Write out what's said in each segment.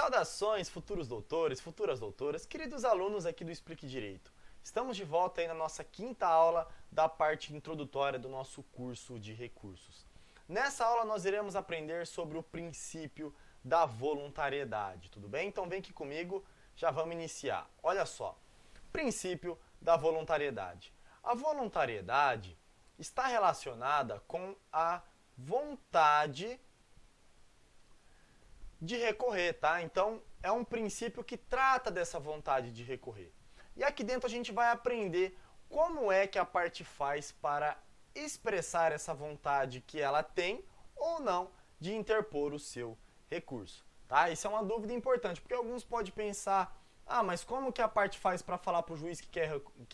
Saudações, futuros doutores, futuras doutoras, queridos alunos aqui do Explique Direito. Estamos de volta aí na nossa quinta aula da parte introdutória do nosso curso de recursos. Nessa aula nós iremos aprender sobre o princípio da voluntariedade, tudo bem? Então vem aqui comigo, já vamos iniciar. Olha só, princípio da voluntariedade. A voluntariedade está relacionada com a vontade de recorrer, tá? Então, é um princípio que trata dessa vontade de recorrer. E aqui dentro a gente vai aprender como é que a parte faz para expressar essa vontade que ela tem ou não de interpor o seu recurso, tá? Isso é uma dúvida importante, porque alguns podem pensar, mas como que a parte faz para falar para o juiz que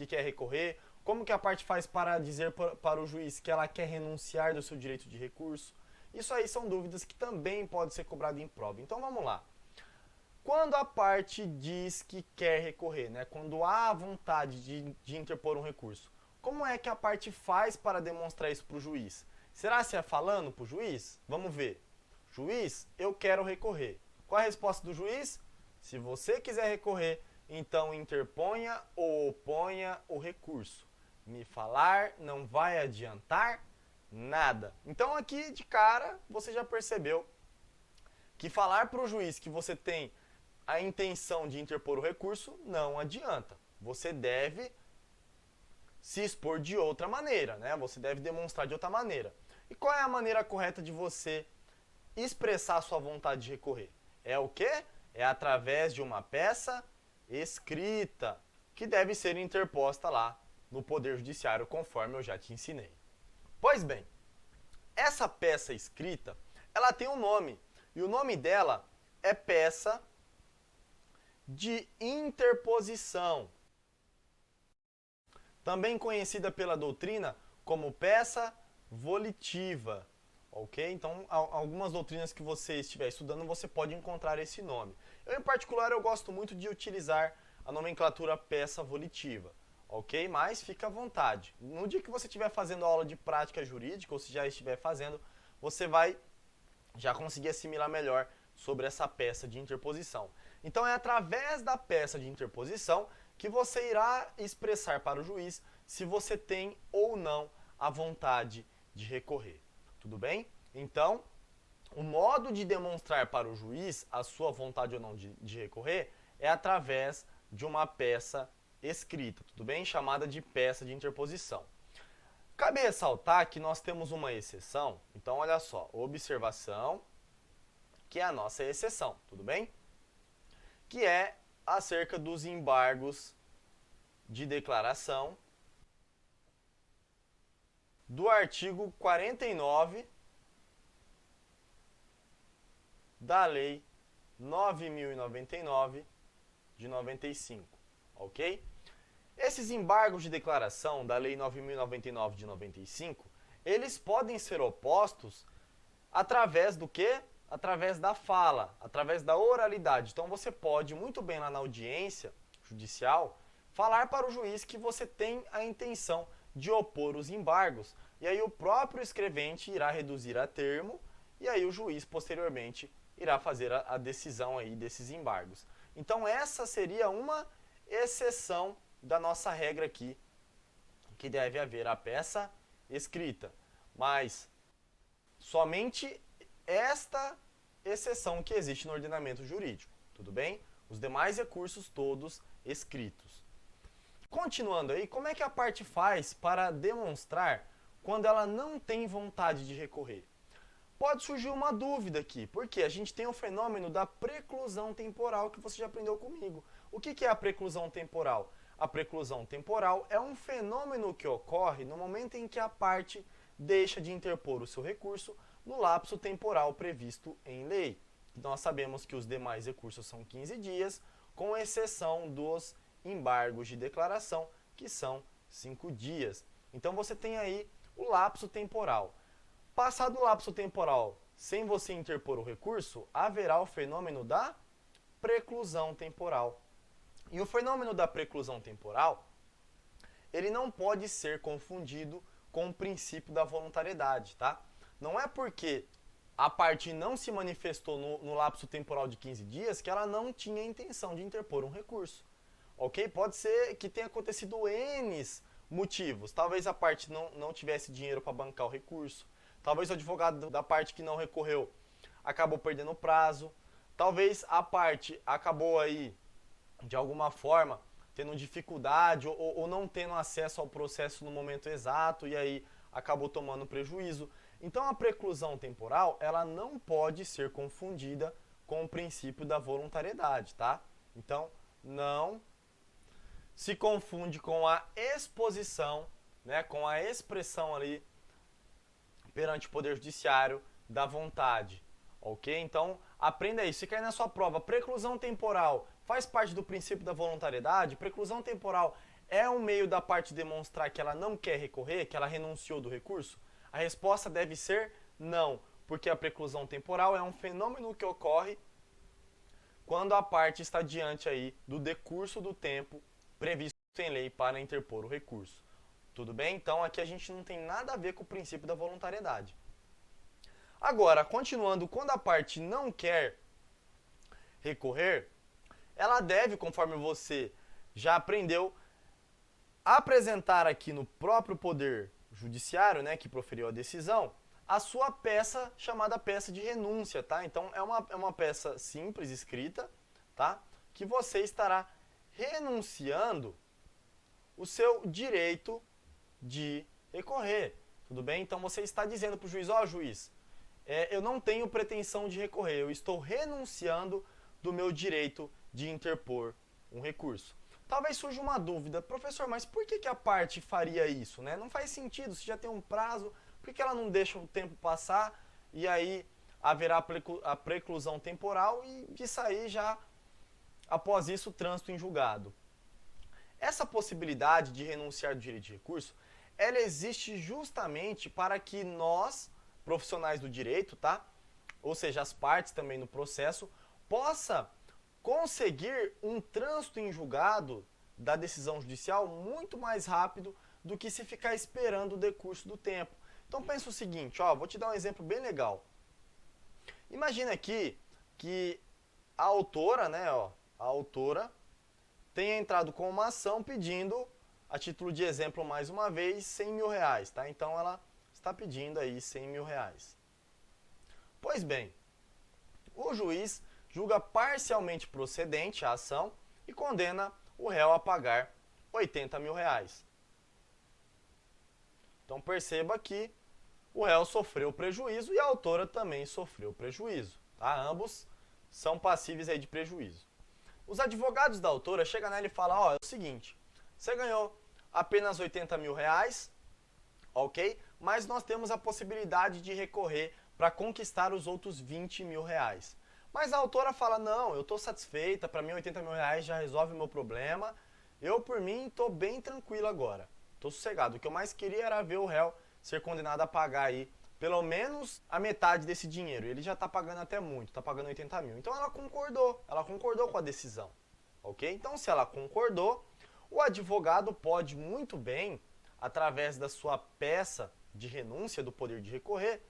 quer recorrer? Como que a parte faz para dizer para o juiz que ela quer renunciar do seu direito de recurso? Isso aí são dúvidas que também podem ser cobradas em prova. Então vamos lá. Quando a parte diz que quer recorrer, né? Quando há vontade de interpor um recurso, como é que a parte faz para demonstrar isso para o juiz? Será se é falando para o juiz? Vamos ver. Juiz, eu quero recorrer. Qual a resposta do juiz? Se você quiser recorrer, então interponha ou oponha o recurso. Me falar não vai adiantar nada. Então aqui de cara você já percebeu que falar para o juiz que você tem a intenção de interpor o recurso não adianta. Você deve se expor de outra maneira, né? Você deve demonstrar de outra maneira. E qual é a maneira correta de você expressar a sua vontade de recorrer? É o quê? É através de uma peça escrita, que deve ser interposta lá no Poder Judiciário, conforme eu já te ensinei. Pois bem, essa peça escrita, ela tem um nome, e o nome dela é peça de interposição, também conhecida pela doutrina como peça volitiva, ok? Então, algumas doutrinas que você estiver estudando, você pode encontrar esse nome. Eu, em particular, eu gosto muito de utilizar a nomenclatura peça volitiva. Ok? Mas fica à vontade. No dia que você estiver fazendo aula de prática jurídica, ou se já estiver fazendo, você vai já conseguir assimilar melhor sobre essa peça de interposição. Então é através da peça de interposição que você irá expressar para o juiz se você tem ou não a vontade de recorrer. Tudo bem? Então, o modo de demonstrar para o juiz a sua vontade ou não de recorrer é através de uma peça escrita, tudo bem? Chamada de peça de interposição. Cabe ressaltar que nós temos uma exceção, então olha só, observação, que é a nossa exceção, tudo bem? Que é acerca dos embargos de declaração do artigo 49 da Lei 9.099 de 95, ok? Esses embargos de declaração da Lei 9.099 de 95, eles podem ser opostos através do quê? Através da fala, através da oralidade. Então você pode muito bem lá na audiência judicial falar para o juiz que você tem a intenção de opor os embargos. E aí o próprio escrevente irá reduzir a termo e aí o juiz posteriormente irá fazer a decisão aí desses embargos. Então essa seria uma exceção da nossa regra aqui, que deve haver a peça escrita. Mas somente esta exceção que existe no ordenamento jurídico, tudo bem? Os demais recursos todos escritos. Continuando aí, como é que a parte faz para demonstrar quando ela não tem vontade de recorrer? Pode surgir uma dúvida aqui, porque a gente tem o fenômeno da preclusão temporal que você já aprendeu comigo. O que é a preclusão temporal? A preclusão temporal é um fenômeno que ocorre no momento em que a parte deixa de interpor o seu recurso no lapso temporal previsto em lei. Nós sabemos que os demais recursos são 15 dias, com exceção dos embargos de declaração, que são 5 dias. Então você tem aí o lapso temporal. Passado o lapso temporal, sem você interpor o recurso, haverá o fenômeno da preclusão temporal. E o fenômeno da preclusão temporal, ele não pode ser confundido com o princípio da voluntariedade, tá? Não é porque a parte não se manifestou no lapso temporal de 15 dias, que ela não tinha intenção de interpor um recurso. Ok? Pode ser que tenha acontecido N motivos. Talvez a parte não tivesse dinheiro para bancar o recurso. Talvez o advogado da parte que não recorreu acabou perdendo o prazo. Talvez a parte acabou aí, de alguma forma, tendo dificuldade ou não tendo acesso ao processo no momento exato e aí acabou tomando prejuízo. Então a preclusão temporal, ela não pode ser confundida com o princípio da voluntariedade, tá? Então, não se confunde com a exposição, né, com a expressão ali perante o Poder Judiciário da vontade, ok? Então, aprenda isso. Se cair na sua prova, preclusão temporal faz parte do princípio da voluntariedade? Preclusão temporal é um meio da parte demonstrar que ela não quer recorrer, que ela renunciou do recurso? A resposta deve ser não, porque a preclusão temporal é um fenômeno que ocorre quando a parte está diante aí do decurso do tempo previsto em lei para interpor o recurso. Tudo bem? Então aqui a gente não tem nada a ver com o princípio da voluntariedade. Agora, continuando, quando a parte não quer recorrer, ela deve, conforme você já aprendeu, apresentar aqui no próprio Poder Judiciário, né, que proferiu a decisão, a sua peça chamada peça de renúncia, tá? Então é uma peça simples, escrita, tá? Que você estará renunciando o seu direito de recorrer, tudo bem? Então você está dizendo para o juiz, ó juiz, eu não tenho pretensão de recorrer, eu estou renunciando do meu direito de interpor um recurso. Talvez surja uma dúvida, professor, mas por que a parte faria isso, né? Não faz sentido, se já tem um prazo, por que ela não deixa o tempo passar e aí haverá a preclusão temporal e de sair já, após isso, o trânsito em julgado? Essa possibilidade de renunciar do direito de recurso, ela existe justamente para que nós, profissionais do direito, tá? Ou seja, as partes também no processo, possa conseguir um trânsito em julgado da decisão judicial muito mais rápido do que se ficar esperando o decurso do tempo. Então pensa o seguinte, ó, vou te dar um exemplo bem legal. Imagina aqui que a autora, né, ó, a autora tenha entrado com uma ação pedindo, a título de exemplo mais uma vez, 100 mil reais, tá? Então ela está pedindo aí 100 mil reais. Pois bem, o juiz julga parcialmente procedente a ação e condena o réu a pagar 80 mil reais. Então perceba que o réu sofreu prejuízo e a autora também sofreu prejuízo. Tá? Ambos são passíveis aí de prejuízo. Os advogados da autora chegam nela e falam, ó, é o seguinte, você ganhou apenas 80 mil reais, ok? Mas nós temos a possibilidade de recorrer para conquistar os outros 20 mil reais. Mas a autora fala, não, eu estou satisfeita, para mim 80 mil reais já resolve o meu problema, eu por mim estou bem tranquilo agora, estou sossegado. O que eu mais queria era ver o réu ser condenado a pagar aí pelo menos a metade desse dinheiro. Ele já está pagando até muito, está pagando 80 mil. Então ela concordou com a decisão, ok? Então se ela concordou, o advogado pode muito bem, através da sua peça de renúncia do poder de recorrer,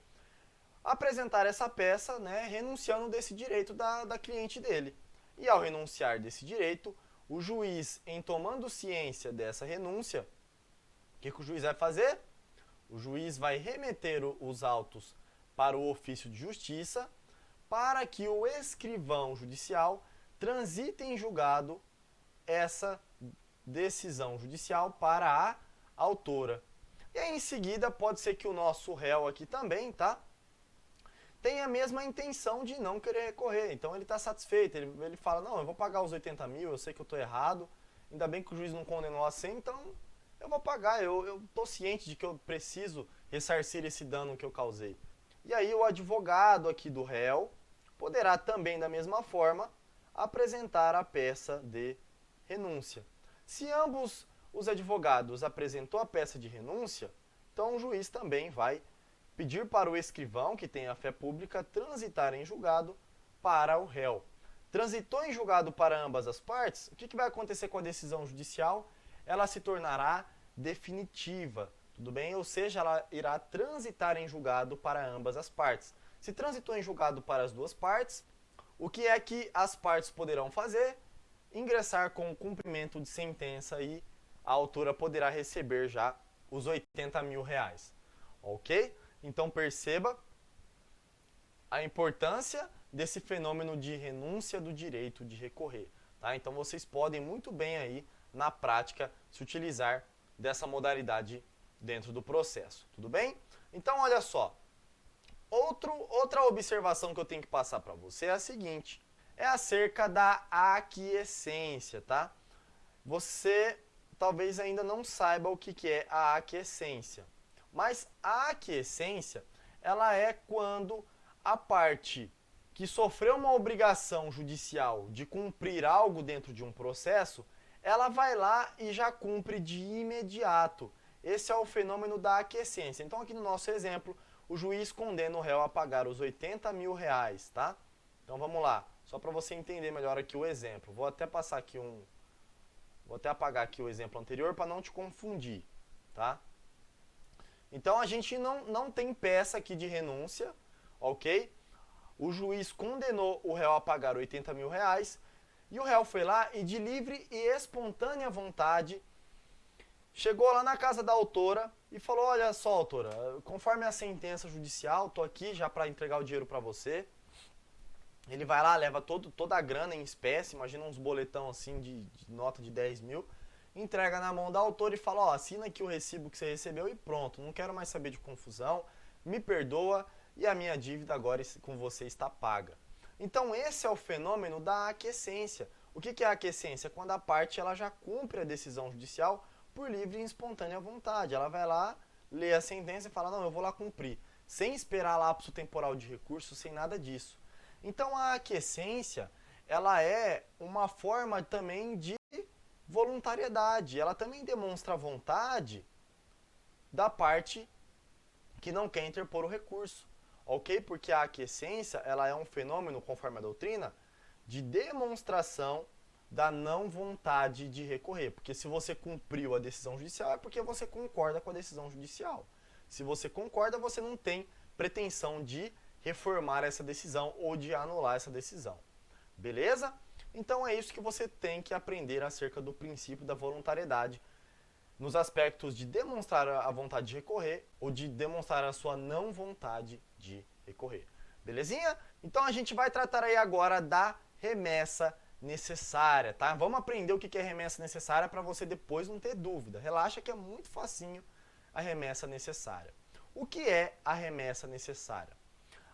apresentar essa peça, né, renunciando desse direito da cliente dele. E ao renunciar desse direito, o juiz, em tomando ciência dessa renúncia, o que o juiz vai fazer? O juiz vai remeter os autos para o ofício de justiça para que o escrivão judicial transite em julgado essa decisão judicial para a autora. E aí, em seguida, pode ser que o nosso réu aqui também, tá? Tem a mesma intenção de não querer recorrer. Então ele está satisfeito, ele fala, não, eu vou pagar os 80 mil, eu sei que eu estou errado, ainda bem que o juiz não condenou assim, então eu vou pagar, eu estou ciente de que eu preciso ressarcir esse dano que eu causei. E aí o advogado aqui do réu poderá também, da mesma forma, apresentar a peça de renúncia. Se ambos os advogados apresentou a peça de renúncia, então o juiz também vai pedir para o escrivão, que tem a fé pública, transitar em julgado para o réu. Transitou em julgado para ambas as partes, o que vai acontecer com a decisão judicial? Ela se tornará definitiva, tudo bem? Ou seja, ela irá transitar em julgado para ambas as partes. Se transitou em julgado para as duas partes, o que é que as partes poderão fazer? Ingressar com o cumprimento de sentença e a autora poderá receber já os R$ 80.000, ok? Então perceba a importância desse fenômeno de renúncia do direito de recorrer, tá? Então vocês podem muito bem aí, na prática, se utilizar dessa modalidade dentro do processo, tudo bem? Então olha só, outra observação que eu tenho que passar para você é a seguinte, é acerca da aquiescência, tá? Você talvez ainda não saiba o que é a aquiescência, mas a aquiescência, ela é quando a parte que sofreu uma obrigação judicial de cumprir algo dentro de um processo, ela vai lá e já cumpre de imediato. Esse é o fenômeno da aquiescência. Então aqui no nosso exemplo, o juiz condena o réu a pagar os R$ 80.000, tá? Então vamos lá, só para você entender melhor aqui o exemplo. Vou até apagar aqui o exemplo anterior para não te confundir, tá? Então a gente não tem peça aqui de renúncia, ok? O juiz condenou o réu a pagar R$ 80.000 e o réu foi lá e de livre e espontânea vontade chegou lá na casa da autora e falou, olha só, autora, conforme a sentença judicial, tô aqui já para entregar o dinheiro para você. Ele vai lá, leva toda a grana em espécie, imagina uns boletão assim de nota de 10 mil, entrega na mão da autora e fala, ó, assina aqui o recibo que você recebeu e pronto, não quero mais saber de confusão, me perdoa e a minha dívida agora com você está paga. Então esse é o fenômeno da aquiescência. O que é a aquiescência? Quando a parte ela já cumpre a decisão judicial por livre e espontânea vontade. Ela vai lá, lê a sentença e fala, não, eu vou lá cumprir, sem esperar lapso temporal de recurso, sem nada disso. Então a aquiescência, ela é uma forma também de voluntariedade, ela também demonstra a vontade da parte que não quer interpor o recurso, ok? Porque a aquiescência, ela é um fenômeno, conforme a doutrina, de demonstração da não vontade de recorrer, porque se você cumpriu a decisão judicial é porque você concorda com a decisão judicial. Se você concorda, você não tem pretensão de reformar essa decisão ou de anular essa decisão. Beleza? Então é isso que você tem que aprender acerca do princípio da voluntariedade nos aspectos de demonstrar a vontade de recorrer ou de demonstrar a sua não vontade de recorrer. Belezinha? Então a gente vai tratar aí agora da remessa necessária, tá? Vamos aprender o que é remessa necessária para você depois não ter dúvida. Relaxa que é muito facinho a remessa necessária. O que é a remessa necessária?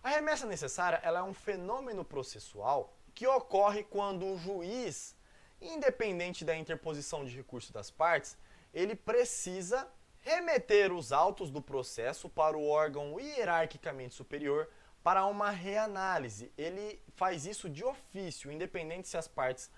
A remessa necessária, ela é um fenômeno processual que ocorre quando o juiz, independente da interposição de recurso das partes, ele precisa remeter os autos do processo para o órgão hierarquicamente superior para uma reanálise. Ele faz isso de ofício, independente se as partes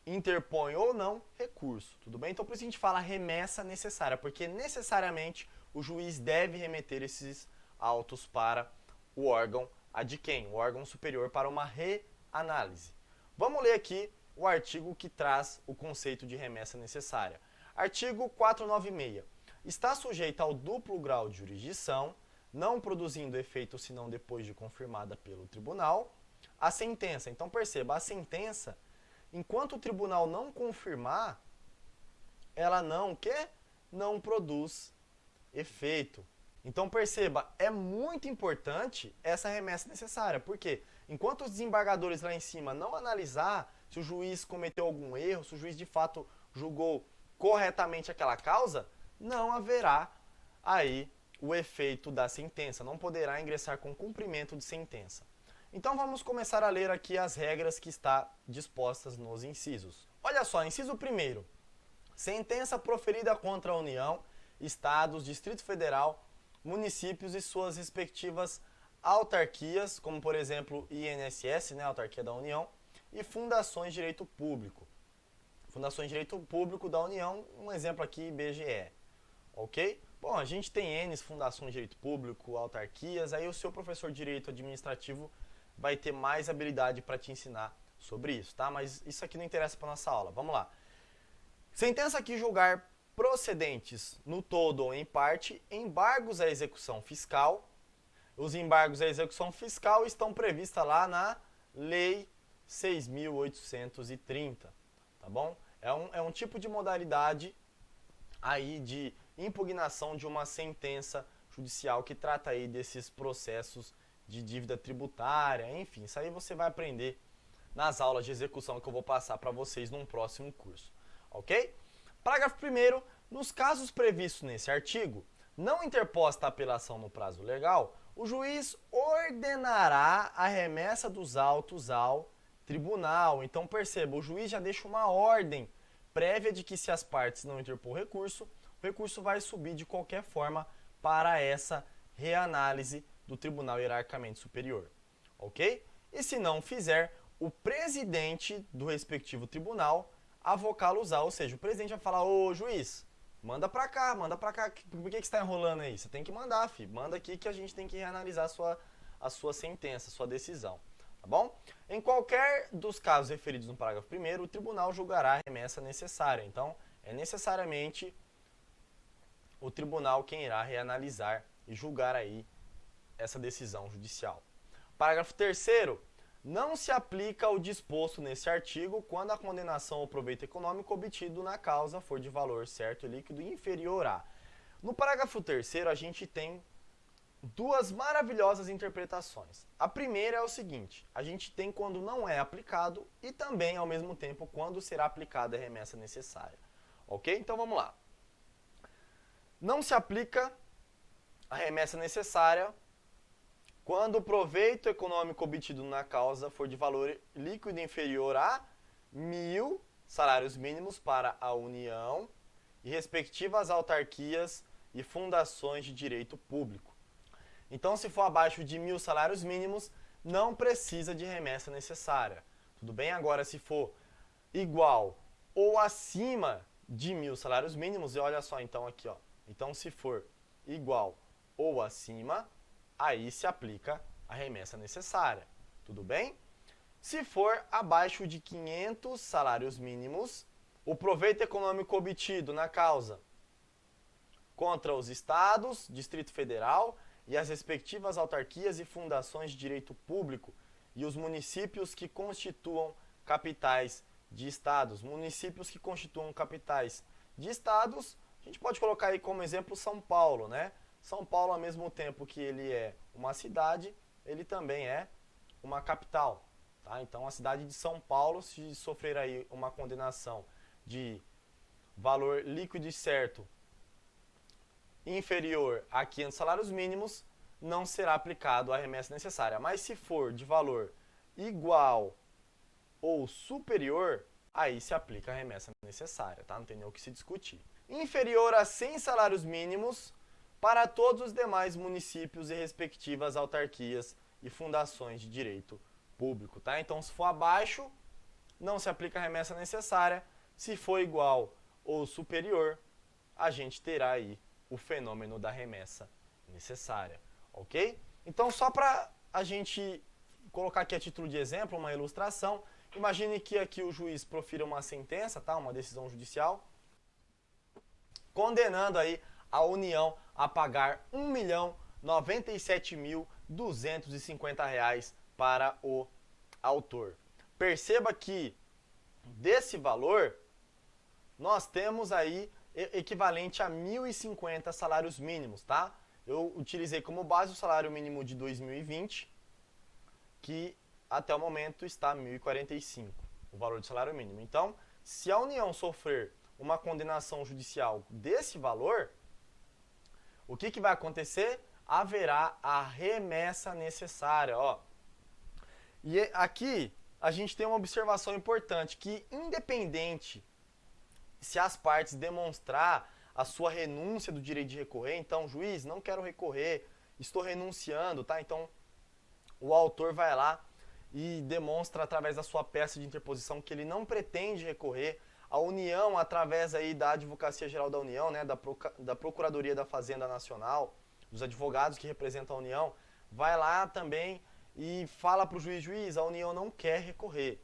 interpõem ou não recurso, tudo bem? Então por isso a gente fala remessa necessária, porque necessariamente o juiz deve remeter esses autos para o órgão adquém, o órgão superior, para uma reanálise. Vamos ler aqui o artigo que traz o conceito de remessa necessária. Artigo 496. Está sujeita ao duplo grau de jurisdição, não produzindo efeito senão depois de confirmada pelo tribunal, a sentença. Então perceba, a sentença, enquanto o tribunal não confirmar, ela não produz efeito. Então perceba, é muito importante essa remessa necessária, porque enquanto os desembargadores lá em cima não analisar se o juiz cometeu algum erro, se o juiz de fato julgou corretamente aquela causa, não haverá aí o efeito da sentença, não poderá ingressar com cumprimento de sentença. Então vamos começar a ler aqui as regras que estão dispostas nos incisos. Olha só, inciso 1º. Sentença proferida contra a União, Estados, Distrito Federal, municípios e suas respectivas autarquias, como por exemplo INSS, né, Autarquia da União, e fundações de direito público. Fundações de direito público da União, um exemplo aqui, IBGE. Ok? Bom, a gente tem N fundações de direito público, autarquias, aí o seu professor de direito administrativo vai ter mais habilidade para te ensinar sobre isso, tá? Mas isso aqui não interessa para nossa aula. Vamos lá. Sentença que julgar procedentes no todo ou em parte, embargos à execução fiscal, os embargos à execução fiscal estão previstos lá na Lei 6.830, tá bom? É um tipo de modalidade aí de impugnação de uma sentença judicial que trata aí desses processos de dívida tributária, enfim, isso aí você vai aprender nas aulas de execução que eu vou passar para vocês num próximo curso, ok? Parágrafo 1º, nos casos previstos nesse artigo, não interposta a apelação no prazo legal, o juiz ordenará a remessa dos autos ao tribunal. Então perceba, o juiz já deixa uma ordem prévia de que se as partes não interpor recurso, o recurso vai subir de qualquer forma para essa reanálise do tribunal hierarquicamente superior, ok? E se não fizer, o presidente do respectivo tribunal avocá-los, ou seja, o presidente vai falar, ô juiz, manda pra cá, por que você está enrolando aí? Você tem que mandar, filho, manda aqui que a gente tem que reanalisar a sua sentença, a sua decisão, tá bom? Em qualquer dos casos referidos no parágrafo 1º, o tribunal julgará a remessa necessária, então é necessariamente o tribunal quem irá reanalisar e julgar aí essa decisão judicial. Parágrafo 3º, não se aplica o disposto nesse artigo quando a condenação ou proveito econômico obtido na causa for de valor certo e líquido inferior a. No parágrafo 3º, a gente tem duas maravilhosas interpretações. A primeira é o seguinte, a gente tem quando não é aplicado e também, ao mesmo tempo, quando será aplicada a remessa necessária. Ok? Então, vamos lá. Não se aplica a remessa necessária quando o proveito econômico obtido na causa for de valor líquido inferior a 1.000 salários mínimos para a União e respectivas autarquias e fundações de direito público. Então, se for abaixo de 1.000 salários mínimos, não precisa de remessa necessária. Tudo bem? Agora, se for igual ou acima de 1.000 salários mínimos, e olha só então aqui, ó. Então, se for igual ou acima, aí se aplica a remessa necessária. Tudo bem? Se for abaixo de 500 salários mínimos, o proveito econômico obtido na causa contra os estados, Distrito Federal e as respectivas autarquias e fundações de direito público e os municípios que constituam capitais de estados. Municípios que constituam capitais de estados, a gente pode colocar aí como exemplo São Paulo, né? São Paulo, ao mesmo tempo que ele é uma cidade, ele também é uma capital. Tá? Então, a cidade de São Paulo, se sofrer aí uma condenação de valor líquido e certo inferior a 500 salários mínimos, não será aplicado a remessa necessária. Mas se for de valor igual ou superior, aí se aplica a remessa necessária, tá? Não tem nem o que se discutir. Inferior a 100 salários mínimos para todos os demais municípios e respectivas autarquias e fundações de direito público, tá? Então, se for abaixo, não se aplica a remessa necessária. Se for igual ou superior, a gente terá aí o fenômeno da remessa necessária, ok? Então, só para a gente colocar aqui a título de exemplo, uma ilustração, imagine que aqui o juiz profira uma sentença, tá? Uma decisão judicial, condenando aí a União a pagar R$ 1.097.250 para o autor. Perceba que desse valor, nós temos aí equivalente a 1.050 salários mínimos, tá? Eu utilizei como base o salário mínimo de 2020, que até o momento está 1.045, o valor de salário mínimo. Então, se a União sofrer uma condenação judicial desse valor, o que vai acontecer? Haverá a remessa necessária, ó. E aqui a gente tem uma observação importante, que independente se as partes demonstrar a sua renúncia do direito de recorrer, então, juiz, não quero recorrer, estou renunciando, tá? Então, o autor vai lá e demonstra através da sua peça de interposição que ele não pretende recorrer. A União, através aí da Advocacia Geral da União, né, da Procuradoria da Fazenda Nacional, dos advogados que representam a União, vai lá também e fala para o juiz, a União não quer recorrer.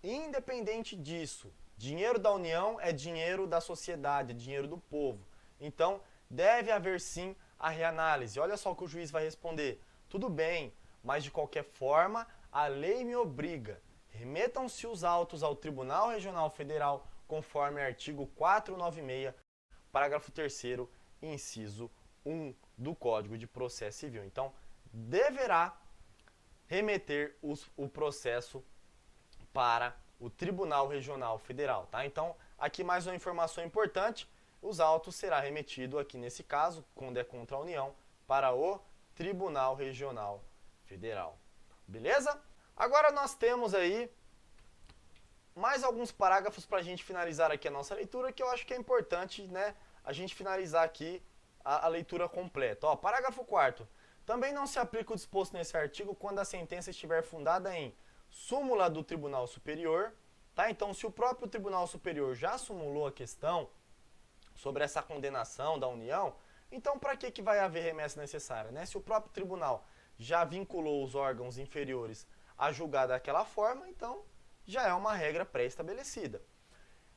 Independente disso, dinheiro da União é dinheiro da sociedade, é dinheiro do povo. Então, deve haver sim a reanálise. Olha só o que o juiz vai responder. tudo bem, mas de qualquer forma, a lei me obriga. Remetam-se os autos ao Tribunal Regional Federal, conforme artigo 496, parágrafo 3º, inciso 1 do Código de Processo Civil. Então, deverá remeter o processo para o Tribunal Regional Federal, tá? Então, aqui mais uma informação importante, os autos será remetido aqui nesse caso, quando é contra a União, para o Tribunal Regional Federal. Beleza? Agora nós temos aí mais alguns parágrafos para a gente finalizar aqui a nossa leitura, que eu acho que é importante, né, a gente finalizar aqui a leitura completa. Ó, parágrafo 4º. Também não se aplica o disposto nesse artigo quando a sentença estiver fundada em súmula do Tribunal Superior, tá? Então, se o próprio Tribunal Superior já sumulou a questão sobre essa condenação da União, então para que vai haver remessa necessária, né? Se o próprio tribunal já vinculou os órgãos inferiores a julgar daquela forma, então já é uma regra pré-estabelecida.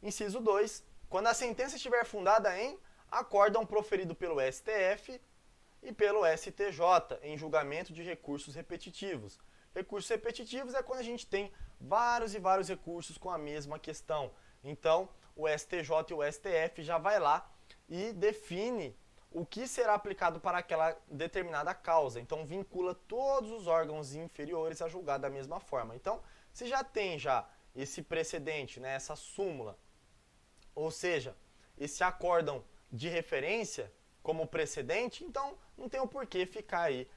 Inciso 2. Quando a sentença estiver fundada em acórdão proferido pelo STF e pelo STJ em julgamento de recursos repetitivos. Recursos repetitivos é quando a gente tem vários e vários recursos com a mesma questão. Então, o STJ e o STF já vai lá e define o que será aplicado para aquela determinada causa. Então, vincula todos os órgãos inferiores a julgar da mesma forma. Então, se já tem esse precedente, né, essa súmula, ou seja, esse acórdão de referência como precedente, então não tem o porquê ficar aí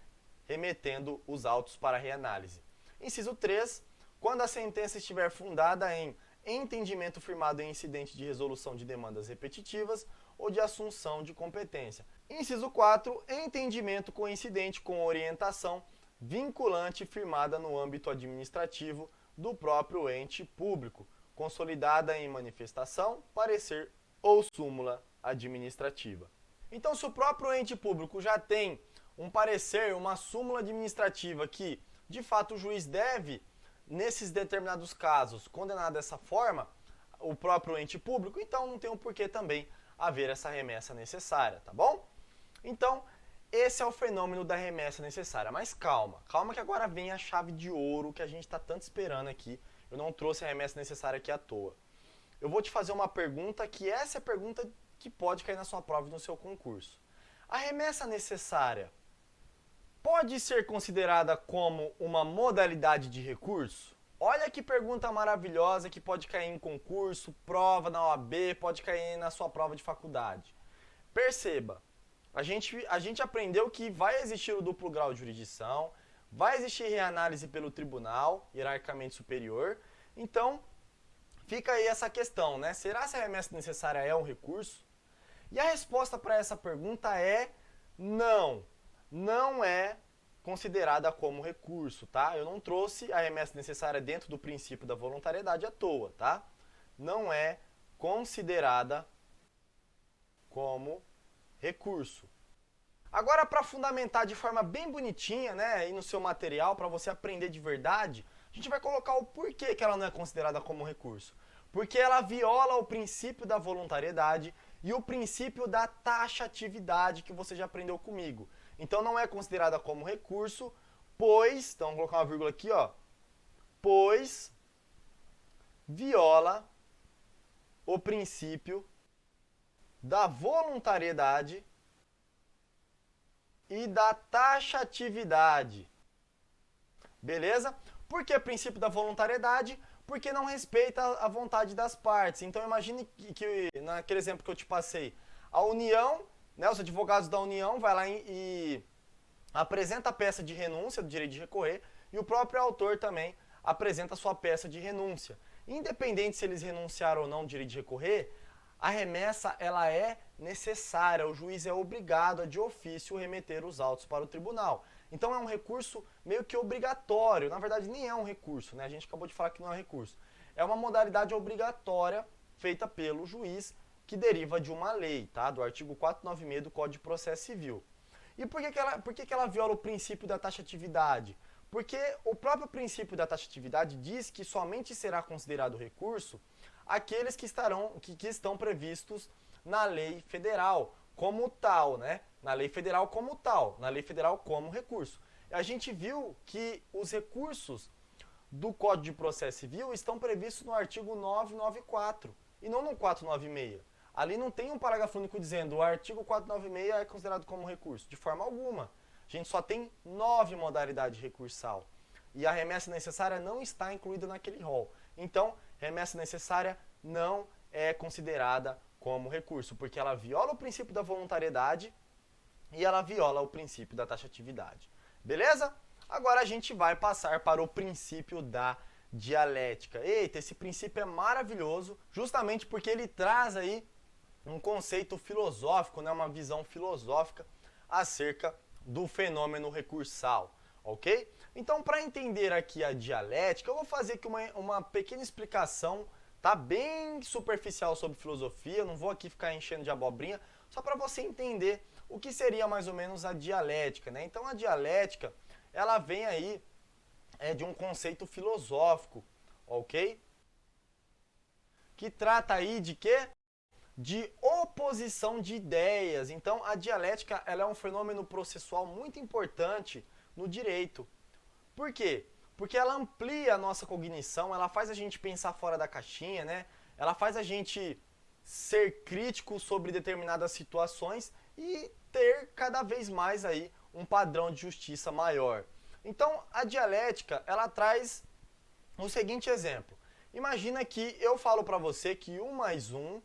remetendo os autos para reanálise. Inciso 3. Quando a sentença estiver fundada em entendimento firmado em incidente de resolução de demandas repetitivas ou de assunção de competência. Inciso 4. Entendimento coincidente com orientação vinculante firmada no âmbito administrativo do próprio ente público, consolidada em manifestação, parecer ou súmula administrativa. Então, se o próprio ente público já tem um parecer, uma súmula administrativa que, de fato, o juiz deve, nesses determinados casos, condenar dessa forma o próprio ente público, então não tem o porquê também haver essa remessa necessária, tá bom? Então, esse é o fenômeno da remessa necessária. Mas calma, calma que agora vem a chave de ouro que a gente está tanto esperando aqui. Eu não trouxe a remessa necessária aqui à toa. Eu vou te fazer uma pergunta que essa é a pergunta que pode cair na sua prova e no seu concurso. A remessa necessária pode ser considerada como uma modalidade de recurso? Olha que pergunta maravilhosa que pode cair em concurso, prova na OAB, pode cair na sua prova de faculdade. Perceba, a gente aprendeu que vai existir o duplo grau de jurisdição, vai existir reanálise pelo tribunal, hierarquicamente superior, então fica aí essa questão, né? Será que a remessa necessária é um recurso? E a resposta para essa pergunta é não. Não é considerada como recurso, tá? Eu não trouxe a remessa necessária dentro do princípio da voluntariedade à toa, tá? Não é considerada como recurso. Agora, para fundamentar de forma bem bonitinha, né, aí no seu material, para você aprender de verdade, a gente vai colocar o porquê que ela não é considerada como recurso. Porque ela viola o princípio da voluntariedade e o princípio da taxatividade que você já aprendeu comigo. Então não é considerada como recurso, pois, então vamos colocar uma vírgula aqui, ó, pois viola o princípio da voluntariedade e da taxatividade. Beleza? Por que princípio da voluntariedade? Porque não respeita a vontade das partes. Então imagine que naquele exemplo que eu te passei, a União, né, os advogados da União vai lá e apresenta a peça de renúncia do direito de recorrer e o próprio autor também apresenta a sua peça de renúncia. Independente se eles renunciaram ou não ao direito de recorrer, a remessa ela é necessária, o juiz é obrigado a de ofício remeter os autos para o tribunal. Então é um recurso meio que obrigatório, na verdade nem é um recurso, né? A gente acabou de falar que não é um recurso. É uma modalidade obrigatória feita pelo juiz que deriva de uma lei, tá? Do artigo 496 do Código de Processo Civil. E por que ela viola o princípio da taxatividade? Porque o próprio princípio da taxatividade diz que somente será considerado recurso aqueles que estão previstos na lei federal como tal, né? Na lei federal como tal, na lei federal como recurso. A gente viu que os recursos do Código de Processo Civil estão previstos no artigo 994 e não no 496. Ali não tem um parágrafo único dizendo o artigo 496 é considerado como recurso, de forma alguma. A gente só tem 9 modalidades recursal. E a remessa necessária não está incluída naquele rol. Então, remessa necessária não é considerada como recurso, porque ela viola o princípio da voluntariedade e ela viola o princípio da taxatividade. Beleza? Agora a gente vai passar para o princípio da dialética. Eita, esse princípio é maravilhoso, justamente porque ele traz aí um conceito filosófico, né, uma visão filosófica acerca do fenômeno recursal, ok? Então, para entender aqui a dialética, eu vou fazer aqui uma pequena explicação, tá, bem superficial sobre filosofia, não vou aqui ficar enchendo de abobrinha, só para você entender o que seria mais ou menos a dialética, né? Então, a dialética, ela vem aí de um conceito filosófico, ok? Que trata aí de quê? De oposição de ideias. Então, a dialética ela é um fenômeno processual muito importante no direito. Por quê? Porque ela amplia a nossa cognição, ela faz a gente pensar fora da caixinha, né? Ela faz a gente ser crítico sobre determinadas situações e ter cada vez mais aí um padrão de justiça maior. Então, a dialética, ela traz o seguinte exemplo. Imagina que eu falo para você que 1 mais 1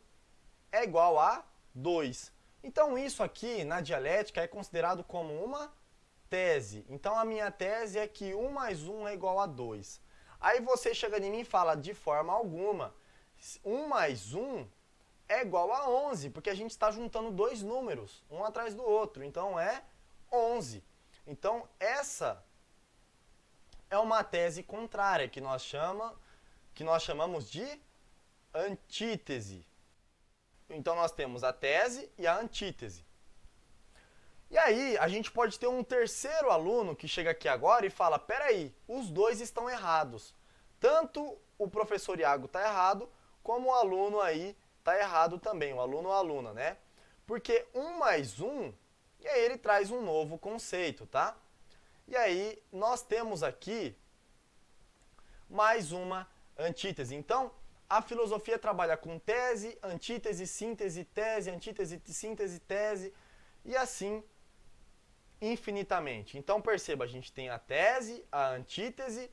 é igual a 2. Então, isso aqui, na dialética, é considerado como uma tese. Então, a minha tese é que 1 mais 1 é igual a 2. Aí você chega em mim e fala, de forma alguma, 1 mais 1 é igual a 11, porque a gente está juntando dois números, um atrás do outro. Então, é 11. Então, essa é uma tese contrária, que nós chamamos de antítese. Então, nós temos a tese e a antítese. E aí, a gente pode ter um terceiro aluno que chega aqui agora e fala, peraí, os dois estão errados. Tanto o professor Iago está errado, como o aluno aí está errado também, o aluno ou a aluna, né? Porque 1 mais 1, e aí ele traz um novo conceito, tá? E aí, nós temos aqui mais uma antítese. Então, a filosofia trabalha com tese, antítese, síntese, tese, antítese, síntese, tese, e assim infinitamente. Então, perceba, a gente tem a tese, a antítese,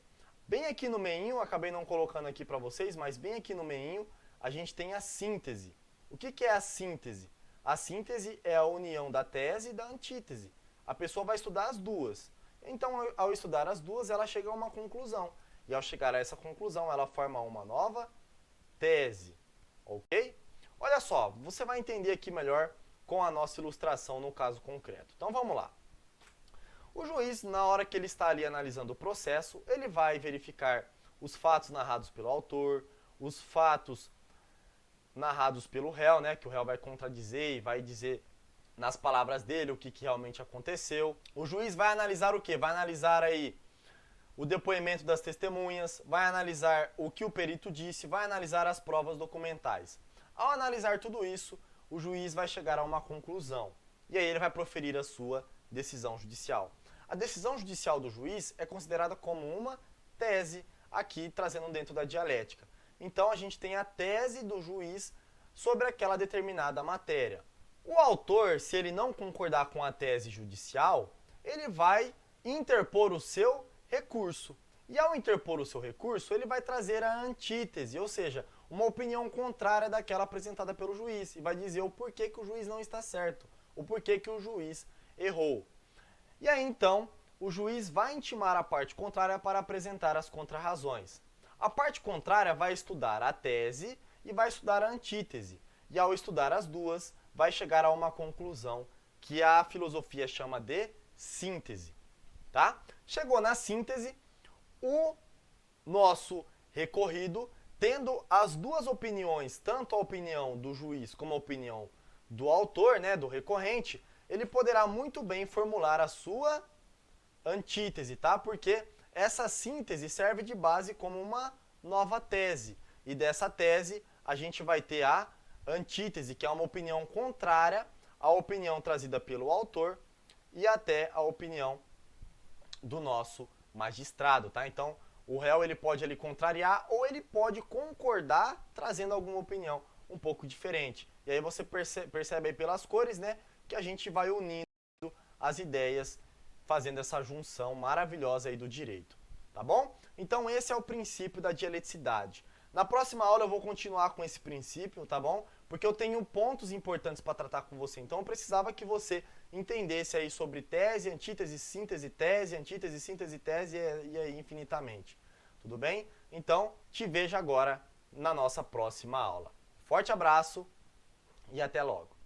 bem aqui no meinho, acabei não colocando aqui para vocês, mas bem aqui no meinho, a gente tem a síntese. O que é a síntese? A síntese é a união da tese e da antítese. A pessoa vai estudar as duas. Então, ao estudar as duas, ela chega a uma conclusão. E ao chegar a essa conclusão, ela forma uma nova tese, ok? Olha só, você vai entender aqui melhor com a nossa ilustração no caso concreto. Então vamos lá. O juiz, na hora que ele está ali analisando o processo, ele vai verificar os fatos narrados pelo autor, os fatos narrados pelo réu, né, que o réu vai contradizer e vai dizer nas palavras dele o que realmente aconteceu. O juiz vai analisar o quê? Vai analisar aí o depoimento das testemunhas, vai analisar o que o perito disse, vai analisar as provas documentais. Ao analisar tudo isso, o juiz vai chegar a uma conclusão. E aí ele vai proferir a sua decisão judicial. A decisão judicial do juiz é considerada como uma tese, aqui trazendo dentro da dialética. Então a gente tem a tese do juiz sobre aquela determinada matéria. O autor, se ele não concordar com a tese judicial, ele vai interpor o seu recurso. E ao interpor o seu recurso, ele vai trazer a antítese, ou seja, uma opinião contrária daquela apresentada pelo juiz, e vai dizer o porquê que o juiz não está certo, o porquê que o juiz errou. E aí então, o juiz vai intimar a parte contrária para apresentar as contrarrazões. A parte contrária vai estudar a tese e vai estudar a antítese, e ao estudar as duas, vai chegar a uma conclusão que a filosofia chama de síntese. Tá? Chegou na síntese, o nosso recorrido, tendo as duas opiniões, tanto a opinião do juiz como a opinião do autor, né, do recorrente, ele poderá muito bem formular a sua antítese, tá? Porque essa síntese serve de base como uma nova tese. E dessa tese, a gente vai ter a antítese, que é uma opinião contrária à opinião trazida pelo autor e até a opinião do nosso magistrado, tá? Então, o réu ele pode ali contrariar ou ele pode concordar, trazendo alguma opinião um pouco diferente. E aí você percebe aí pelas cores, né, que a gente vai unindo as ideias, fazendo essa junção maravilhosa aí do direito, tá bom? Então esse é o princípio da dialeticidade. Na próxima aula eu vou continuar com esse princípio, tá bom? Porque eu tenho pontos importantes para tratar com você, então eu precisava que você entendesse aí sobre tese, antítese, síntese, tese, antítese, síntese, tese e aí infinitamente. Tudo bem? Então, te vejo agora na nossa próxima aula. Forte abraço e até logo!